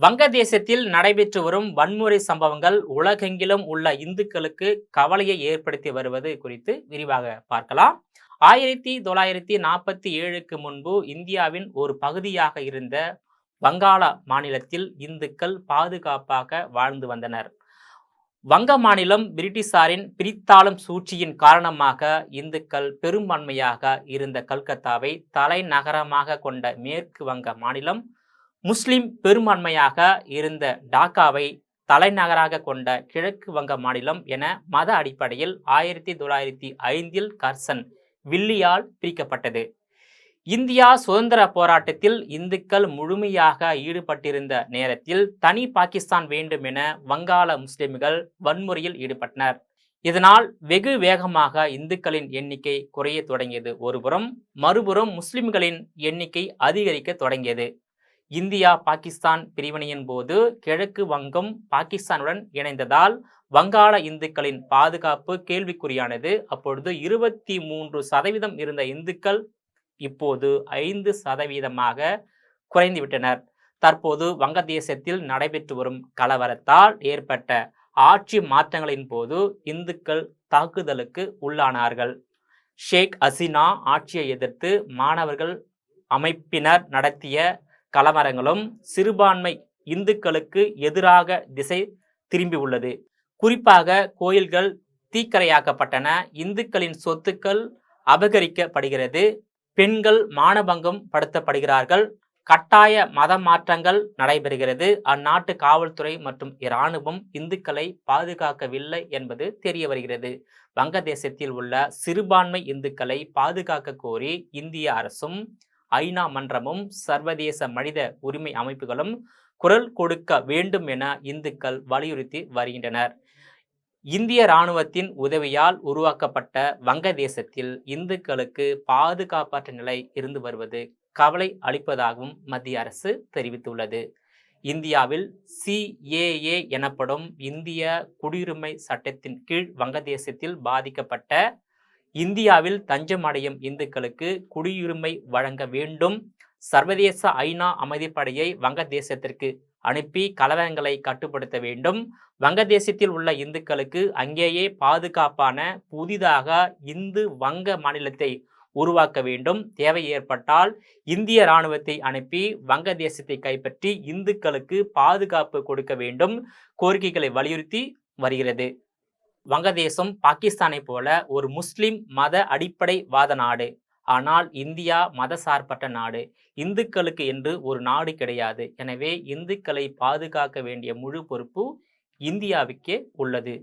வங்கதேசத்தில் நடைபெற்று வரும் வன்முறை சம்பவங்கள் உலகெங்கிலும் உள்ள இந்துக்களுக்கு கவலையை ஏற்படுத்தி வருவது குறித்து விரிவாக பார்க்கலாம். 1947க்கு முன்பு இந்தியாவின் ஒரு பகுதியாக இருந்த வங்காள மாநிலத்தில் இந்துக்கள் பாதுகாப்பாக வாழ்ந்து வந்தனர். வங்க மாநிலம் பிரிட்டிஷாரின் பிரித்தாளும் சூழ்ச்சியின் காரணமாக இந்துக்கள் பெரும்பான்மையாக இருந்த கல்கத்தாவை தலைநகரமாக கொண்ட மேற்கு வங்க மாநிலம், முஸ்லிம் பெரும்பான்மையாக இருந்த டாக்காவை தலைநகராக கொண்ட கிழக்கு வங்க மாநிலம் என மத அடிப்படையில் 1905இல் கர்சன் வில்லியால் பிரிக்கப்பட்டது. இந்தியா சுதந்திர போராட்டத்தில் இந்துக்கள் முழுமையாக ஈடுபட்டிருந்த நேரத்தில் தனி பாகிஸ்தான் வேண்டும் என வங்காள முஸ்லிம்கள் வன்முறையில் ஈடுபட்டனர். இதனால் வெகு வேகமாக இந்துக்களின் எண்ணிக்கை குறைய தொடங்கியது ஒருபுறம், மறுபுறம் முஸ்லிம்களின் எண்ணிக்கை அதிகரிக்க தொடங்கியது. இந்தியா பாகிஸ்தான் பிரிவினையின் போது கிழக்கு வங்கம் பாகிஸ்தானுடன் இணைந்ததால் வங்காள இந்துக்களின் பாதுகாப்பு கேள்விக்குறியானது. அப்பொழுது 23% இருந்த இந்துக்கள் இப்போது 5% குறைந்துவிட்டனர். தற்போது வங்கதேசத்தில் நடைபெற்று வரும் கலவரத்தால் ஏற்பட்ட ஆட்சி மாற்றங்களின் போது இந்துக்கள் தாக்குதலுக்கு உள்ளானார்கள். ஷேக் ஹசீனா ஆட்சியை எதிர்த்து மாணவர்கள் அமைப்பினர் நடத்திய கலவரங்களும் சிறுபான்மை இந்துக்களுக்கு எதிராக திசை திரும்பியுள்ளது. குறிப்பாக கோயில்கள் தீக்கிரையாக்கப்பட்டன, இந்துக்களின் சொத்துக்கள் அபகரிக்கப்படுகிறது, பெண்கள் மானபங்கம் படுத்தப்படுகிறார்கள், கட்டாய மத மாற்றங்கள் நடைபெறுகிறது. அந்நாட்டு காவல்துறை மற்றும் இராணுவம் இந்துக்களை பாதுகாக்கவில்லை என்பது தெரிய வருகிறது. வங்கதேசத்தில் உள்ள சிறுபான்மை இந்துக்களை பாதுகாக்க கோரி இந்திய அரசும் ஐநா மன்றமும் சர்வதேச மனித உரிமை அமைப்புகளும் குரல் கொடுக்க வேண்டும் என இந்துக்கள் வலியுறுத்தி வருகின்றனர். இந்திய இராணுவத்தின் உதவியால் உருவாக்கப்பட்ட வங்கதேசத்தில் இந்துக்களுக்கு பாதுகாப்பற்ற நிலை இருந்து வருவது கவலை அளிப்பதாகவும் மத்திய அரசு தெரிவித்துள்ளது. இந்தியாவில் CAA எனப்படும் இந்திய குடியுரிமை சட்டத்தின் கீழ் வங்கதேசத்தில் பாதிக்கப்பட்ட இந்தியாவில் தஞ்சம் அடையும் இந்துக்களுக்கு குடியுரிமை வழங்க வேண்டும். சர்வதேச ஐநா அமைதிப்படையை வங்கதேசத்திற்கு அனுப்பி கலவரங்களை கட்டுப்படுத்த வேண்டும். வங்கதேசத்தில் உள்ள இந்துக்களுக்கு அங்கேயே பாதுகாப்பான புதிதாக இந்து வங்க மாநிலத்தை உருவாக்க வேண்டும். தேவை ஏற்பட்டால் இந்திய இராணுவத்தை அனுப்பி வங்கதேசத்தை கைப்பற்றி இந்துக்களுக்கு பாதுகாப்பு கொடுக்க வேண்டும் கோரிக்கைகளை வலியுறுத்தி வருகிறது. வங்கதேசம் பாகிஸ்தானை போல ஒரு முஸ்லிம் மத அடிப்படைவாத நாடு. ஆனால் இந்தியா மதசார்பற்ற நாடு. இந்துக்களுக்கு என்று ஒரு நாடு கிடையாது. எனவே இந்துக்களை பாதுகாக்க வேண்டிய முழு பொறுப்பு இந்தியாவுக்கே உள்ளது.